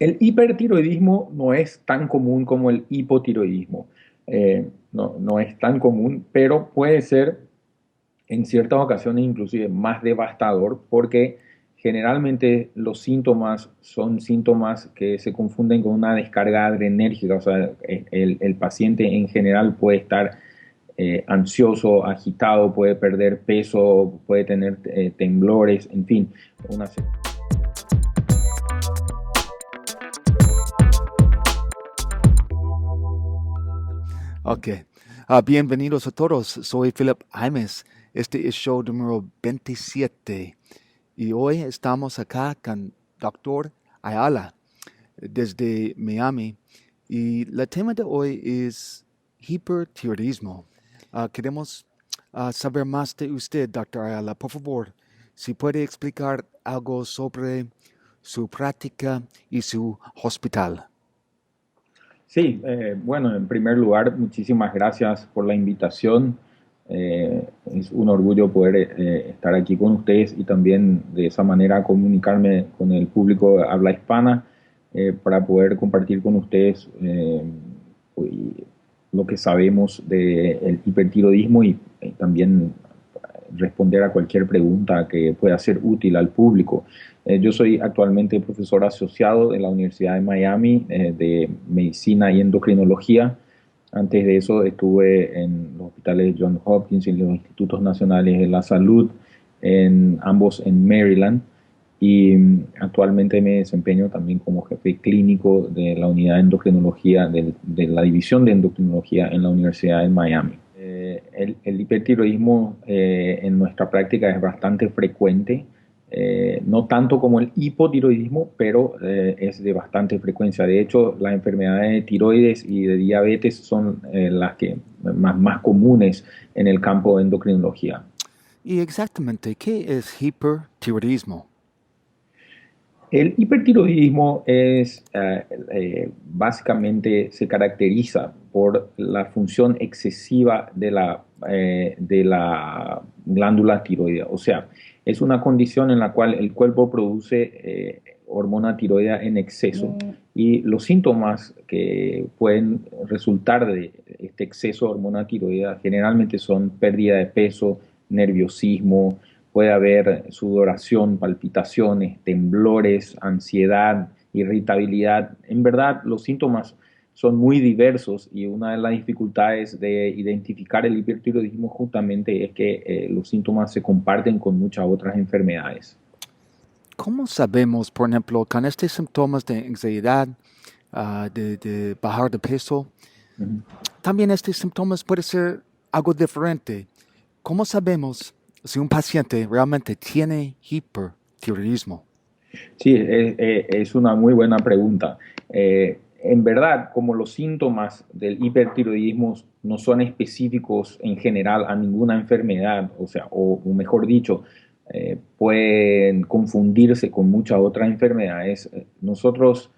El hipertiroidismo no es tan común como el hipotiroidismo. No es tan común, pero puede ser en ciertas ocasiones inclusive más devastador porque generalmente los síntomas son síntomas que se confunden con una descarga adrenérgica. O sea, el paciente en general puede estar ansioso, agitado, puede perder peso, puede tener temblores, en fin, una serie. Ok. Bienvenidos a todos. Soy Philip Jaimes. Este es show número 27. Y hoy estamos acá con Doctor Ayala desde Miami. Y el tema de hoy es hipertiroidismo. Queremos saber más de usted, Doctor Ayala. Por favor, si puede explicar algo sobre su práctica y su hospital. Sí, bueno, en primer lugar, muchísimas gracias por la invitación. Es un orgullo poder estar aquí con ustedes y también de esa manera comunicarme con el público de habla hispana para poder compartir con ustedes lo que sabemos del hipertiroidismo y también responder a cualquier pregunta que pueda ser útil al público. Yo soy actualmente profesor asociado de la Universidad de Miami de Medicina y Endocrinología. Antes de eso estuve en los hospitales Johns Hopkins y los Institutos Nacionales de la Salud, en ambos en Maryland. Y actualmente me desempeño también como jefe clínico de la unidad de endocrinología, de la división de endocrinología en la Universidad de Miami. El hipertiroidismo en nuestra práctica es bastante frecuente, no tanto como el hipotiroidismo, pero es de bastante frecuencia. De hecho, las enfermedades de tiroides y de diabetes son las que más comunes en el campo de endocrinología. Y exactamente, ¿qué es hipertiroidismo? El hipertiroidismo es básicamente se caracteriza por la función excesiva de la glándula tiroidea. O sea, es una condición en la cual el cuerpo produce hormona tiroidea en exceso y los síntomas que pueden resultar de este exceso de hormona tiroidea generalmente son pérdida de peso, nerviosismo, puede haber sudoración, palpitaciones, temblores, ansiedad, irritabilidad. En verdad, los síntomas son muy diversos y una de las dificultades de identificar el hipertiroidismo justamente es que los síntomas se comparten con muchas otras enfermedades. ¿Cómo sabemos, por ejemplo, con estos síntomas de ansiedad, de bajar de peso, Ujú. también estos síntomas pueden ser algo diferente? ¿Cómo sabemos si un paciente realmente tiene hipertiroidismo? Sí, es una muy buena pregunta. En verdad, como los síntomas del hipertiroidismo no son específicos en general a ninguna enfermedad, o sea, o mejor dicho, pueden confundirse con muchas otras enfermedades, nosotros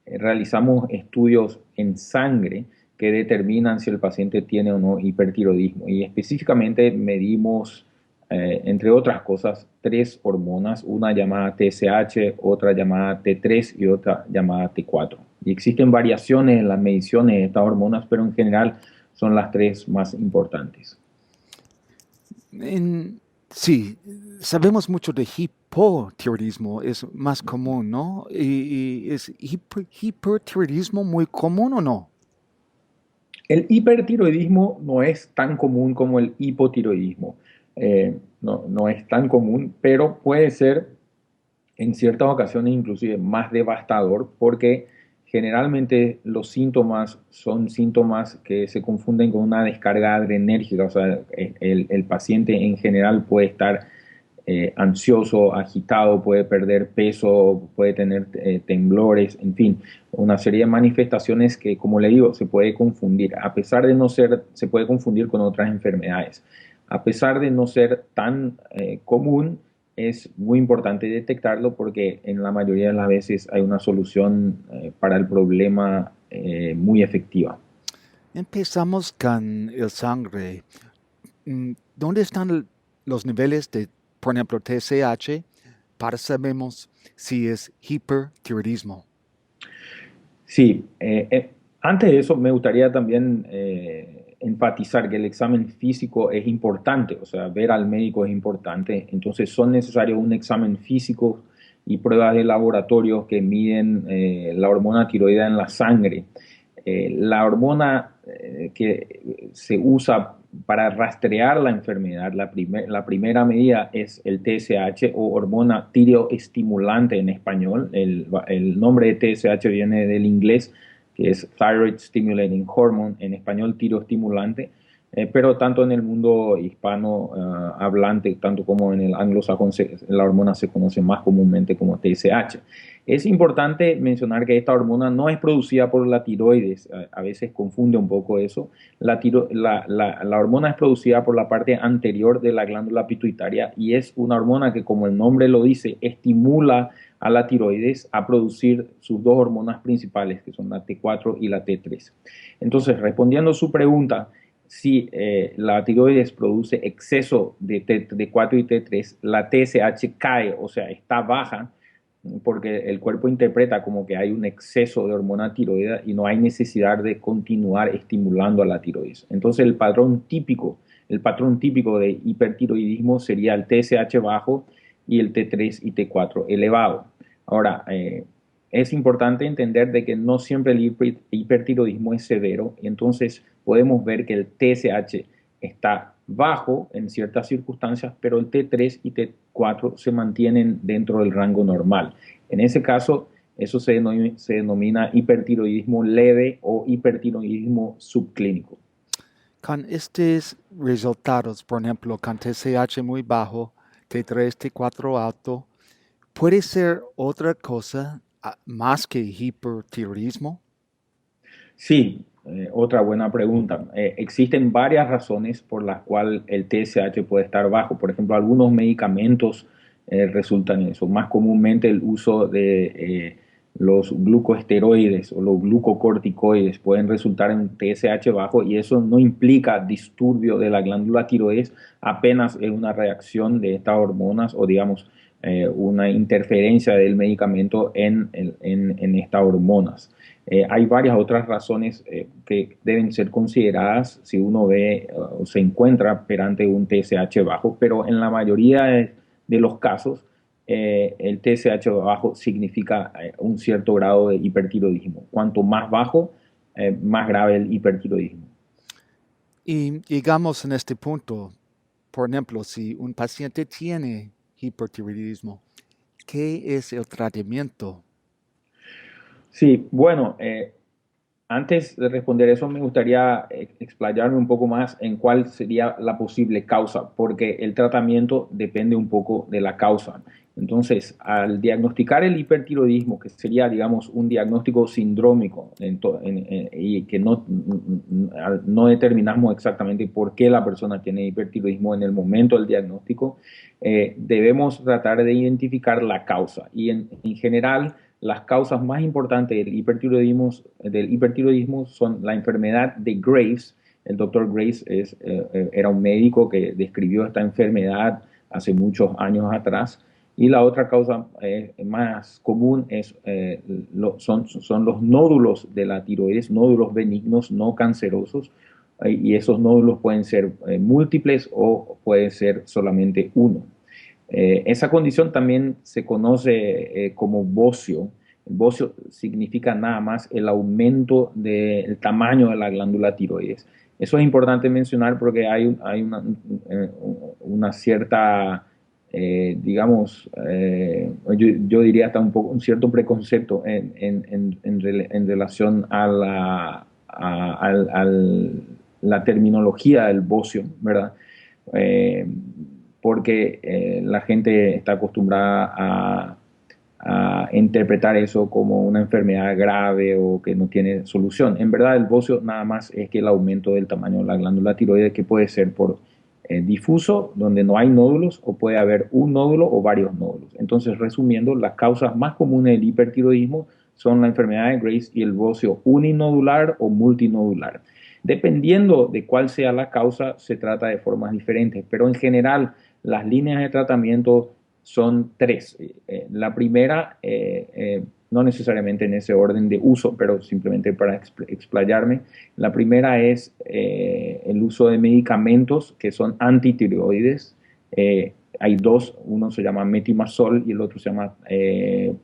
realizamos estudios en sangre que determinan si el paciente tiene o no hipertiroidismo y específicamente medimos, entre otras cosas, tres hormonas, una llamada TSH, otra llamada T3 y otra llamada T4. Y existen variaciones en las mediciones de estas hormonas, pero en general son las tres más importantes. En- sí, sabemos mucho de hipotiroidismo, es más común, ¿no? ¿Y es hipertiroidismo muy común o no? El hipertiroidismo no es tan común como el hipotiroidismo. No es tan común, pero puede ser en ciertas ocasiones inclusive más devastador porque generalmente los síntomas son síntomas que se confunden con una descarga adrenérgica. O sea, el paciente en general puede estar ansioso, agitado, puede perder peso, puede tener temblores, en fin, una serie de manifestaciones que, como le digo, se puede confundir, a pesar de no ser, se puede confundir con otras enfermedades. A pesar de no ser tan común, es muy importante detectarlo porque en la mayoría de las veces hay una solución para el problema muy efectiva. Empezamos con el sangre. ¿Dónde están los niveles de, por ejemplo, TSH para sabemos si es hipertiroidismo? Sí, antes de eso me gustaría también enfatizar que el examen físico es importante, o sea, ver al médico es importante, entonces son necesarios un examen físico y pruebas de laboratorio que miden la hormona tiroidea en la sangre. La hormona que se usa para rastrear la enfermedad, la primera medida es el TSH o hormona tiroestimulante en español. El nombre de TSH viene del inglés, que es Thyroid Stimulating Hormone, en español tiroestimulante. Pero tanto en el mundo hispano hablante, tanto como en el anglosajón, la hormona se conoce más comúnmente como TSH. Es importante mencionar que esta hormona no es producida por la tiroides, a veces confunde un poco eso. La hormona es producida por la parte anterior de la glándula pituitaria y es una hormona que, como el nombre lo dice, estimula a la tiroides a producir sus dos hormonas principales, que son la T4 y la T3. Entonces, respondiendo a su pregunta, si la tiroides produce exceso de T4 y T3, la TSH cae, o sea, está baja, porque el cuerpo interpreta como que hay un exceso de hormona tiroidea y no hay necesidad de continuar estimulando a la tiroides. Entonces el patrón típico de hipertiroidismo sería el TSH bajo y el T3 y T4 elevado. Ahora, es importante entender de que no siempre el hipertiroidismo es severo, y entonces podemos ver que el TSH está bajo en ciertas circunstancias, pero el T3 y T4 se mantienen dentro del rango normal. En ese caso, eso se denomina hipertiroidismo leve o hipertiroidismo subclínico. Con estos resultados, por ejemplo, con TSH muy bajo, T3, T4 alto, ¿puede ser otra cosa más que hipertiroidismo? Sí, otra buena pregunta. Existen varias razones por las cuales el TSH puede estar bajo. Por ejemplo, algunos medicamentos resultan en eso. Más comúnmente el uso de los glucoesteroides o los glucocorticoides pueden resultar en TSH bajo y eso no implica disturbio de la glándula tiroides, apenas es una reacción de estas hormonas o digamos una interferencia del medicamento en estas hormonas. Hay varias otras razones que deben ser consideradas si uno ve o se encuentra perante un TSH bajo, pero en la mayoría de los casos el TSH bajo significa un cierto grado de hipertiroidismo. Cuanto más bajo, más grave el hipertiroidismo. Y llegamos en este punto, por ejemplo, si un paciente tiene hipertiroidismo, ¿qué es el tratamiento? Sí, bueno, antes de responder eso, me gustaría explayarme un poco más en cuál sería la posible causa, porque el tratamiento depende un poco de la causa. Entonces, al diagnosticar el hipertiroidismo, que sería, digamos, un diagnóstico sindrómico y que no determinamos exactamente por qué la persona tiene hipertiroidismo en el momento del diagnóstico, debemos tratar de identificar la causa. Y en general, las causas más importantes del hipertiroidismo son la enfermedad de Graves. El doctor Graves era un médico que describió esta enfermedad hace muchos años atrás. Y la otra causa más común son los nódulos de la tiroides, nódulos benignos no cancerosos, y esos nódulos pueden ser múltiples o puede ser solamente uno. Esa condición también se conoce como bocio. El bocio significa nada más el aumento del tamaño de la glándula tiroides. Eso es importante mencionar porque hay una cierta, digamos, yo diría hasta un cierto preconcepto en relación a la terminología del bocio, ¿verdad? Eh, porque la gente está acostumbrada a interpretar eso como una enfermedad grave o que no tiene solución. En verdad, el bocio nada más es que el aumento del tamaño de la glándula tiroides, que puede ser por difuso, donde no hay nódulos, o puede haber un nódulo o varios nódulos. Entonces, resumiendo, las causas más comunes del hipertiroidismo son la enfermedad de Graves y el bocio uninodular o multinodular. Dependiendo de cuál sea la causa, se trata de formas diferentes, pero en general las líneas de tratamiento son tres. La primera no necesariamente en ese orden de uso, pero simplemente para explayarme. La primera es el uso de medicamentos que son antitiroides. Hay dos, uno se llama metimazol y el otro se llama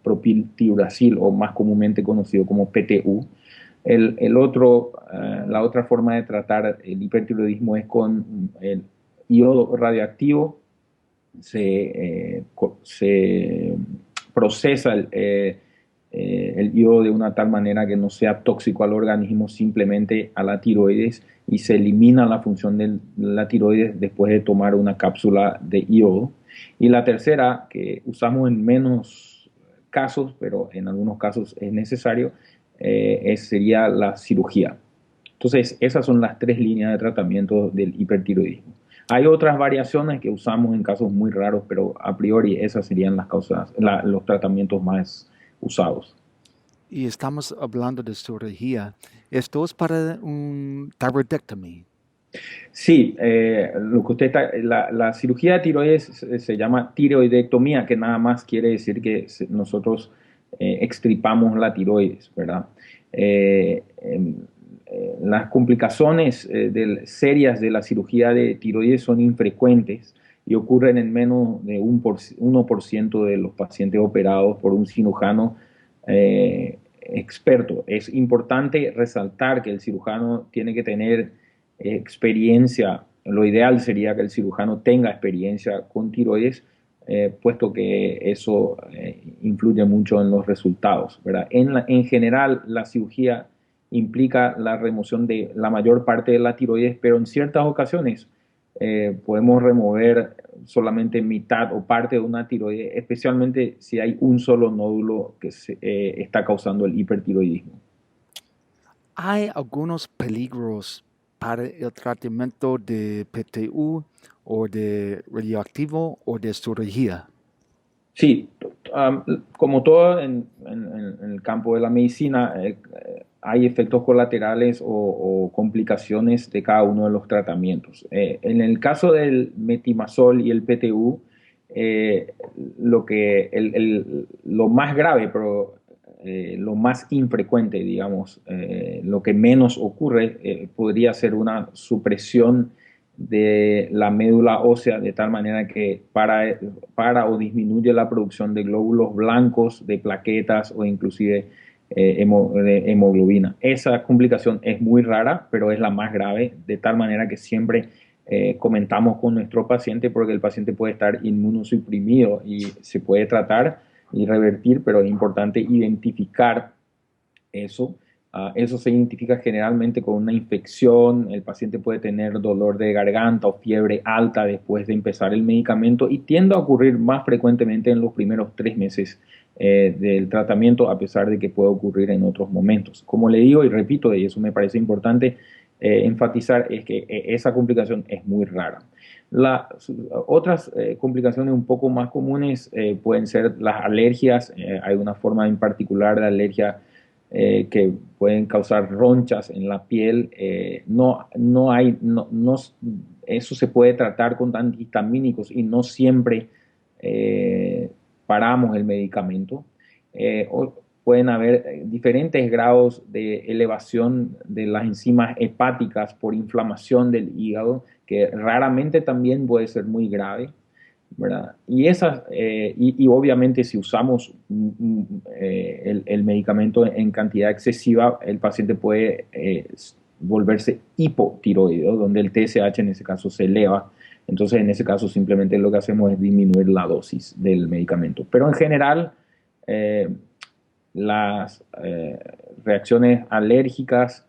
propiltiuracil, o más comúnmente conocido como PTU. La otra forma de tratar el hipertiroidismo es con el iodo radioactivo. Se procesa el iodo de una tal manera que no sea tóxico al organismo, simplemente a la tiroides, y se elimina la función de la tiroides después de tomar una cápsula de iodo. Y la tercera, que usamos en menos casos, pero en algunos casos es necesario, sería la cirugía. Entonces, esas son las tres líneas de tratamiento del hipertiroidismo. Hay otras variaciones que usamos en casos muy raros, pero a priori esas serían las causas, los tratamientos más usados. Y estamos hablando de cirugía. Esto es para un thyroidectomy. Sí, lo que usted la cirugía de tiroides se llama tiroidectomía, que nada más quiere decir que nosotros extirpamos la tiroides, ¿verdad? Em, las complicaciones serias de la cirugía de tiroides son infrecuentes y ocurren en menos de 1% de los pacientes operados por un cirujano experto. Es importante resaltar que el cirujano tiene que tener experiencia. Lo ideal sería que el cirujano tenga experiencia con tiroides, puesto que eso influye mucho en los resultados, ¿verdad? En general, la cirugía implica la remoción de la mayor parte de la tiroides, pero en ciertas ocasiones podemos remover solamente mitad o parte de una tiroides, especialmente si hay un solo nódulo que está causando el hipertiroidismo. ¿Hay algunos peligros para el tratamiento de PTU o de radioactivo o de cirugía? Sí, como todo en el campo de la medicina, hay efectos colaterales o complicaciones de cada uno de los tratamientos. En el caso del metimazol y el PTU, eh, lo más grave, pero lo más infrecuente, digamos, lo que menos ocurre, podría ser una supresión de la médula ósea de tal manera que para o disminuye la producción de glóbulos blancos, de plaquetas o inclusive de hemoglobina. Esa complicación es muy rara, pero es la más grave, de tal manera que siempre comentamos con nuestro paciente, porque el paciente puede estar inmunosuprimido y se puede tratar y revertir, pero es importante identificar eso. Eso se identifica generalmente con una infección. El paciente puede tener dolor de garganta o fiebre alta después de empezar el medicamento, y tiende a ocurrir más frecuentemente en los primeros 3 meses del tratamiento, a pesar de que puede ocurrir en otros momentos. Como le digo y repito, y eso me parece importante enfatizar, es que esa complicación es muy rara. Las otras complicaciones un poco más comunes pueden ser las alergias. Hay una forma en particular de alergia que pueden causar ronchas en la piel. Eso se puede tratar con antihistamínicos y no siempre eh, paramos el medicamento. Pueden haber diferentes grados de elevación de las enzimas hepáticas por inflamación del hígado, que raramente también puede ser muy grave, ¿verdad? Y obviamente si usamos el medicamento en cantidad excesiva, el paciente puede volverse hipotiroideo, donde el TSH en ese caso se eleva. Entonces, en ese caso, simplemente lo que hacemos es disminuir la dosis del medicamento. Pero en general, eh, las reacciones alérgicas,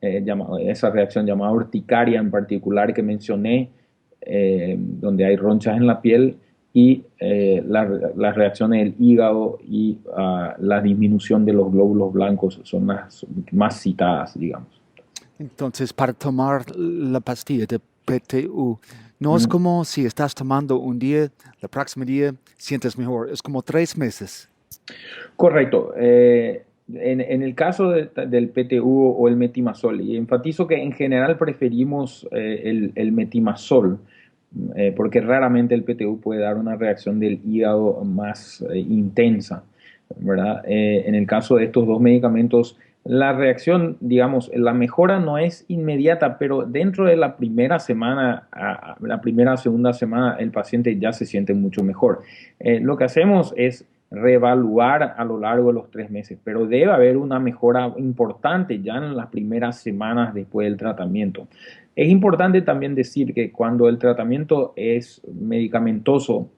esa reacción llamada urticaria en particular que mencioné, donde hay ronchas en la piel, y las reacciones del hígado y la disminución de los glóbulos blancos son las más citadas, digamos. Entonces, para tomar la pastilla de PTU, no es Mm. como si estás tomando un día, el próximo día sientes mejor, es como 3 meses. Correcto. En el caso del PTU o el metimazol, y enfatizo que en general preferimos el metimazol, porque raramente el PTU puede dar una reacción del hígado más intensa. ¿verdad? En el caso de estos dos medicamentos, la reacción, digamos, la mejora no es inmediata, pero dentro de la primera semana, la primera, segunda semana, el paciente ya se siente mucho mejor. Lo que hacemos es reevaluar a lo largo de los 3 meses, pero debe haber una mejora importante ya en las primeras semanas después del tratamiento. Es importante también decir que cuando el tratamiento es medicamentoso,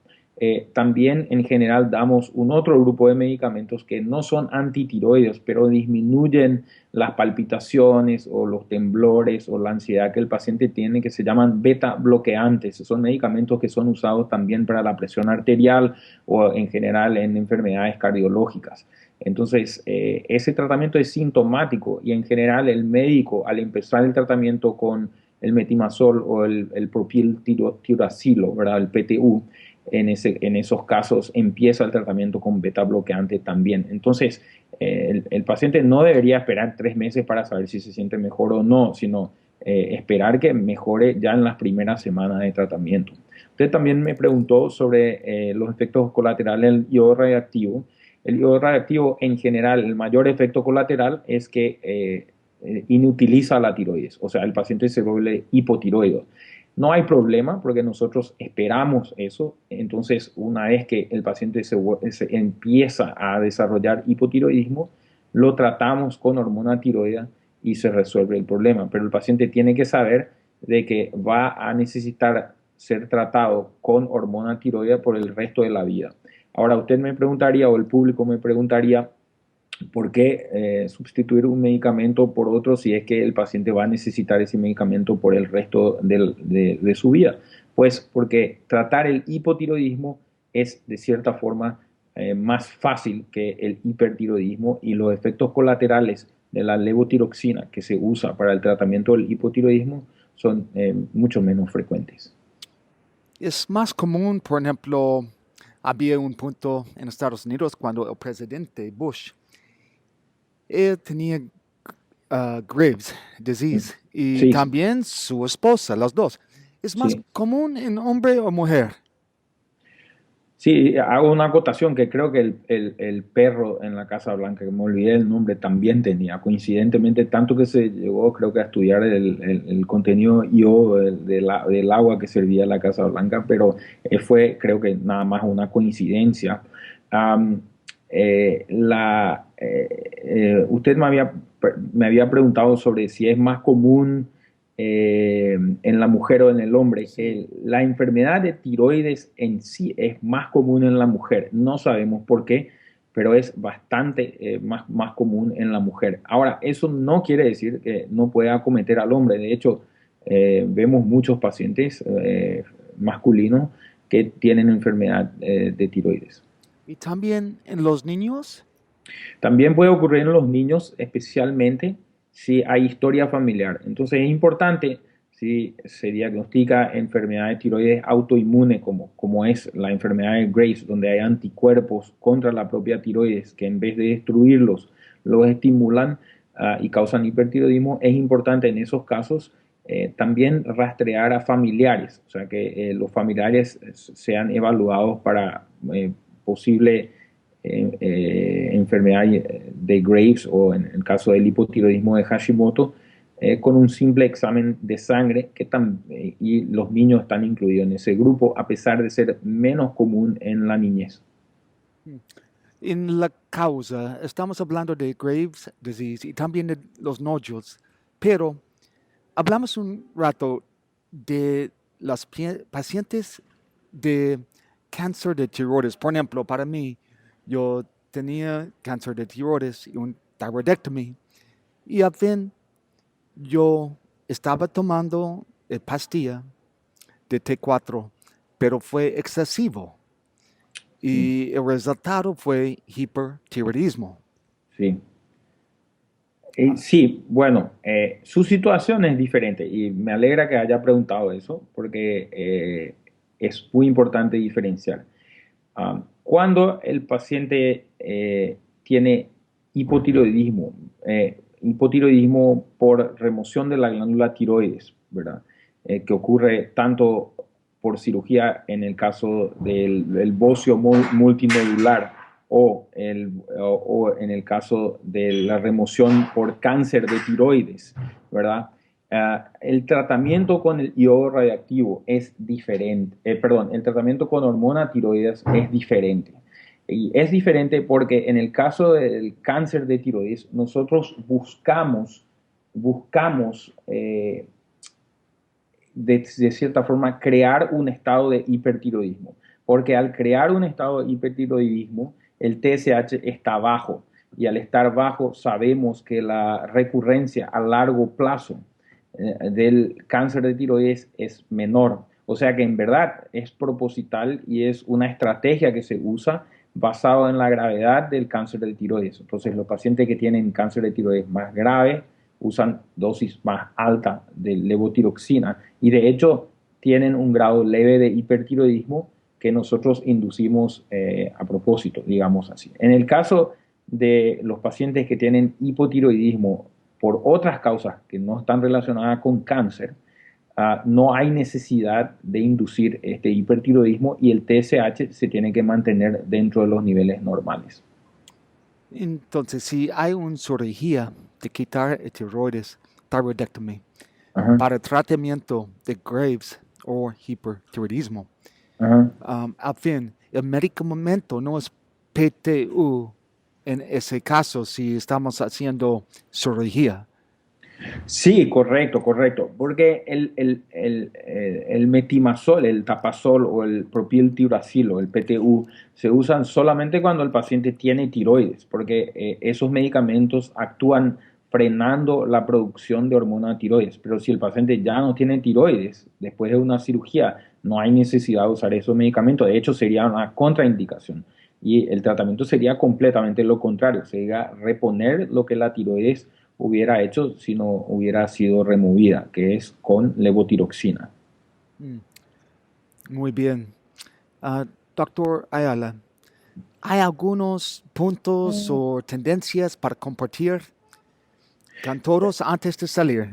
también en general damos un otro grupo de medicamentos que no son antitiroides, pero disminuyen las palpitaciones o los temblores o la ansiedad que el paciente tiene, que se llaman beta bloqueantes. Son medicamentos que son usados también para la presión arterial o en general en enfermedades cardiológicas. Entonces, ese tratamiento es sintomático y en general el médico al empezar el tratamiento con el metimazol o el propiltiracilo, ¿verdad? El PTU, en esos casos empieza el tratamiento con beta bloqueante también. Entonces, el paciente no debería esperar 3 meses para saber si se siente mejor o no, sino esperar que mejore ya en las primeras semanas de tratamiento. Usted también me preguntó sobre los efectos colaterales del yodo radiactivo. El yodo radiactivo, en general, el mayor efecto colateral es que inutiliza la tiroides, o sea, el paciente se vuelve hipotiroido. No hay problema porque nosotros esperamos eso. Entonces, una vez que el paciente se empieza a desarrollar hipotiroidismo, lo tratamos con hormona tiroidea y se resuelve el problema. Pero el paciente tiene que saber de que va a necesitar ser tratado con hormona tiroidea por el resto de la vida. Ahora, usted me preguntaría, o el público me preguntaría, ¿por qué sustituir un medicamento por otro si es que el paciente va a necesitar ese medicamento por el resto de su vida? Pues porque tratar el hipotiroidismo es de cierta forma más fácil que el hipertiroidismo, y los efectos colaterales de la levotiroxina que se usa para el tratamiento del hipotiroidismo son mucho menos frecuentes. Es más común, por ejemplo, había un punto en Estados Unidos cuando el presidente Bush, él tenía Graves' disease y Sí, también su esposa, las dos. ¿Es más sí. común en hombre o mujer? Sí, hago una acotación que creo que el perro en la Casa Blanca, que me olvidé el nombre, también tenía, coincidentemente, tanto que se llegó, creo que a estudiar el contenido iodo del agua que servía la Casa Blanca, pero fue, creo que nada más una coincidencia. Am, usted me había preguntado sobre si es más común en la mujer o en el hombre. Sí. La enfermedad de tiroides en sí es más común en la mujer. No sabemos por qué, pero es bastante más común en la mujer. Ahora, eso no quiere decir que no pueda acometer al hombre. De hecho, vemos muchos pacientes masculinos que tienen enfermedad de tiroides. Y también en los niños. También puede ocurrir en los niños, especialmente si hay historia familiar. Entonces es importante si se diagnostica enfermedad de tiroides autoinmune, como es la enfermedad de Graves, donde hay anticuerpos contra la propia tiroides que en vez de destruirlos, los estimulan y causan hipertiroidismo. Es importante en esos casos también rastrear a familiares, o sea que los familiares sean evaluados para posible enfermedad de Graves o en el caso del hipotiroidismo de Hashimoto, con un simple examen de sangre y los niños están incluidos en ese grupo a pesar de ser menos común en la niñez. En la causa, estamos hablando de Graves' disease y también de los nódulos, pero hablamos un rato de las pacientes de cáncer de tiroides. Por ejemplo, para mí, yo tenía cáncer de tiroides y un thyroidectomy. Y al fin, yo estaba tomando pastilla de T4, pero fue excesivo. Sí, Y el resultado fue hipertiroidismo. sí. Sí, bueno, su situación es diferente y me alegra que haya preguntado eso porque es muy importante diferenciar. Cuando el paciente tiene hipotiroidismo por remoción de la glándula tiroides, ¿verdad? Que ocurre tanto por cirugía en el caso del bocio multinodular o en el caso de la remoción por cáncer de tiroides, ¿verdad? El tratamiento con el iodo radiactivo es diferente, perdón, el tratamiento con hormona tiroides es diferente. Y es diferente porque en el caso del cáncer de tiroides, nosotros buscamos de cierta forma, crear un estado de hipertiroidismo. Porque al crear un estado de hipertiroidismo, el TSH está bajo. Y al estar bajo, sabemos que la recurrencia a largo plazo del cáncer de tiroides es menor. O sea que en verdad es proposital y es una estrategia que se usa basado en la gravedad del cáncer de tiroides. Entonces, los pacientes que tienen cáncer de tiroides más grave usan dosis más alta de levotiroxina y de hecho tienen un grado leve de hipertiroidismo que nosotros inducimos a propósito, digamos así. En el caso de los pacientes que tienen hipotiroidismo por otras causas que no están relacionadas con cáncer, no hay necesidad de inducir este hipertiroidismo y el TSH se tiene que mantener dentro de los niveles normales. Entonces, si hay una cirugía de quitar el tiroides, tiroidectomía, Ajá, para tratamiento de Graves o hipertiroidismo, ajá. al fin, el medicamento no es PTU en ese caso si estamos haciendo cirugía. Sí, correcto, correcto. Porque el metimazol, el tapazol o el propiltiuracilo, el PTU, se usan solamente cuando el paciente tiene tiroides, porque esos medicamentos actúan frenando la producción de hormona tiroides. Pero si el paciente ya no tiene tiroides después de una cirugía, no hay necesidad de usar esos medicamentos. De hecho, sería una contraindicación. Y el tratamiento sería completamente lo contrario, sería reponer lo que la tiroides hubiera hecho si no hubiera sido removida, que es con levotiroxina. Mm, Muy bien. Ah, Doctor Ayala, ¿hay algunos puntos o tendencias para compartir con todos antes de salir?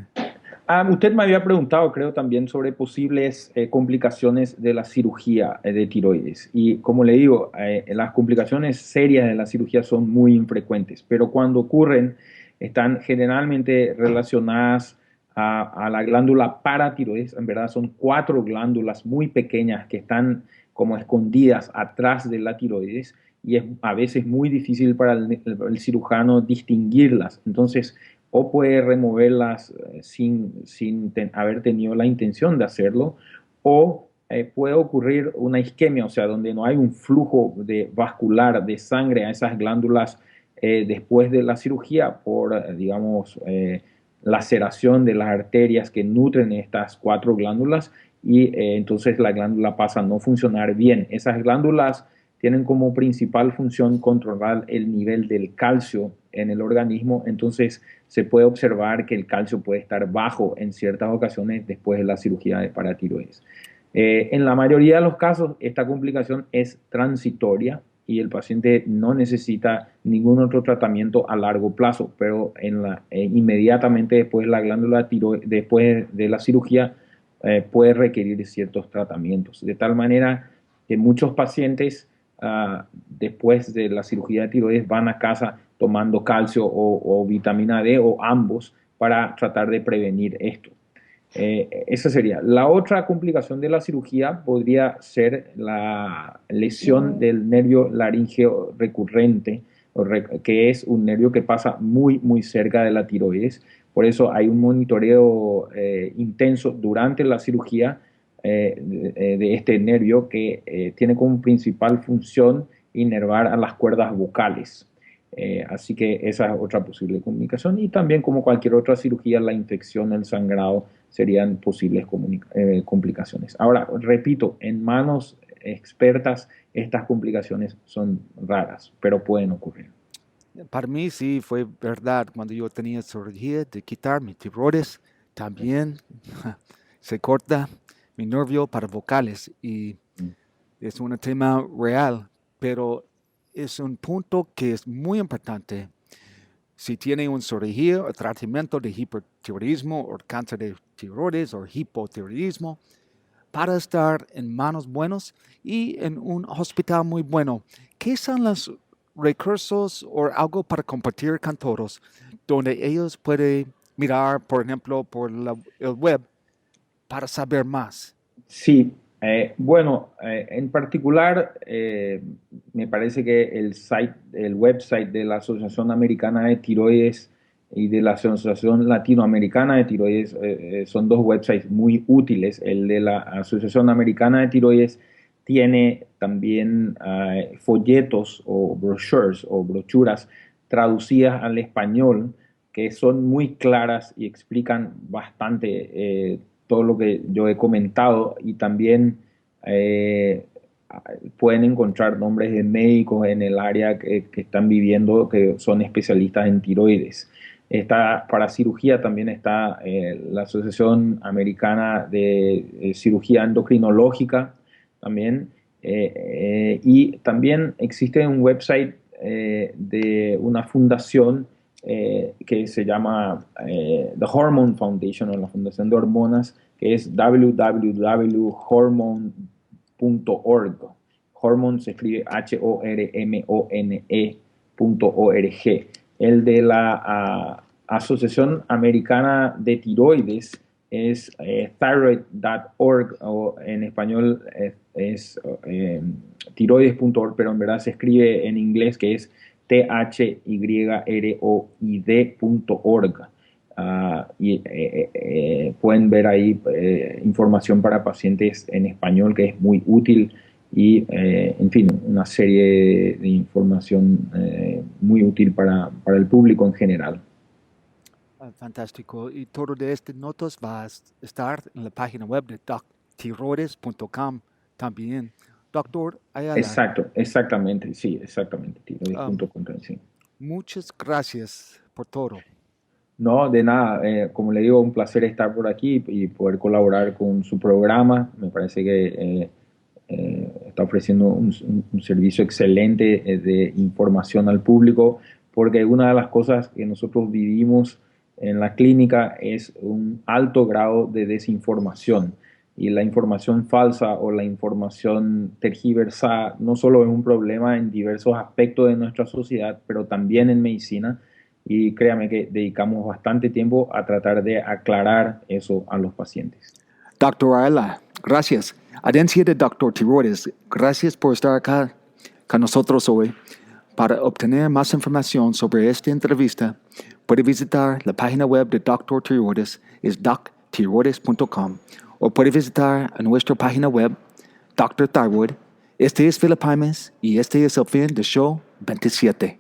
Usted me había preguntado, creo, también sobre posibles complicaciones de la cirugía de tiroides. Y como le digo, las complicaciones serias de la cirugía son muy infrecuentes, pero cuando ocurren, están generalmente relacionadas a la glándula paratiroides. En verdad, son cuatro glándulas muy pequeñas que están como escondidas atrás de la tiroides y es a veces muy difícil para el cirujano distinguirlas. Entonces, o puede removerlas sin haber tenido la intención de hacerlo, o puede ocurrir una isquemia, o sea, donde no hay un flujo vascular de sangre a esas glándulas después de la cirugía por, digamos, laceración de las arterias que nutren estas cuatro glándulas y entonces la glándula pasa a no funcionar bien. Esas glándulas tienen como principal función controlar el nivel del calcio en el organismo, entonces se puede observar que el calcio puede estar bajo en ciertas ocasiones después de la cirugía de paratiroides. En la mayoría de los casos, esta complicación es transitoria y el paciente no necesita ningún otro tratamiento a largo plazo, pero inmediatamente después la glándula tiroides, después de la cirugía, puede requerir ciertos tratamientos. De tal manera que muchos pacientes después de la cirugía de tiroides van a casa tomando calcio o vitamina D o ambos para tratar de prevenir esto. Esa sería. La otra complicación de la cirugía podría ser la lesión del nervio laríngeo recurrente, que es un nervio que pasa muy, muy cerca de la tiroides. Por eso hay un monitoreo intenso durante la cirugía de este nervio que tiene como principal función inervar a las cuerdas vocales. Así que esa es otra posible comunicación y también como cualquier otra cirugía, la infección, el sangrado serían posibles complicaciones. Ahora, repito, en manos expertas estas complicaciones son raras, pero pueden ocurrir. Para mí sí fue verdad cuando yo tenía cirugía de quitar mi tiroides, también se corta mi nervio para vocales y es un tema real, pero es un punto que es muy importante. Si tiene una cirugía o tratamiento de hipertiroidismo o cáncer de tiroides o hipotiroidismo, para estar en manos buenas y en un hospital muy bueno, ¿qué son las recursos o algo para compartir con todos, donde ellos pueden mirar, por ejemplo, por el web para saber más? Sí, bueno, en particular, me parece que el website de la Asociación Americana de Tiroides y de la Asociación Latinoamericana de Tiroides son dos websites muy útiles. El de la Asociación Americana de Tiroides tiene también folletos o brochures o brochuras traducidas al español que son muy claras y explican bastante todo lo que yo he comentado y también eh, pueden encontrar nombres de médicos en el área que están viviendo que son especialistas en tiroides. Para cirugía también está la Asociación Americana de Cirugía Endocrinológica también y también existe un website de una fundación que se llama The Hormone Foundation o la Fundación de Hormonas, que es www.hormone.org. Hormone se escribe HORMONE.org. El de la Asociación Americana de Tiroides es thyroid.org o en español es tiroides.org, pero en verdad se escribe en inglés que es thyroid.org. Pueden ver ahí información para pacientes en español que es muy útil y, en fin, una serie de información muy útil para el público en general. Fantástico. Y todo de este notas va a estar en la página web de doctiroides.com también. Doctor Ayala. Exactamente, sí, exactamente. Sí. Muchas gracias por todo. No, de nada. Como le digo, un placer estar por aquí y poder colaborar con su programa. Me parece que está ofreciendo un servicio excelente de información al público, porque una de las cosas que nosotros vivimos en la clínica es un alto grado de desinformación. Y la información falsa o la información tergiversada no solo es un problema en diversos aspectos de nuestra sociedad, pero también en medicina. Y créame que dedicamos bastante tiempo a tratar de aclarar eso a los pacientes. Doctor Ayala, gracias. Agencia de Doctor Tiroides, gracias por estar acá con nosotros hoy. Para obtener más información sobre esta entrevista, puede visitar la página web de Doctor Tiroides, es doctiroides.com, o puede visitar a nuestra página web, Dr. Thyroid. Este es Philip Jaimes y este es el fin del show 27.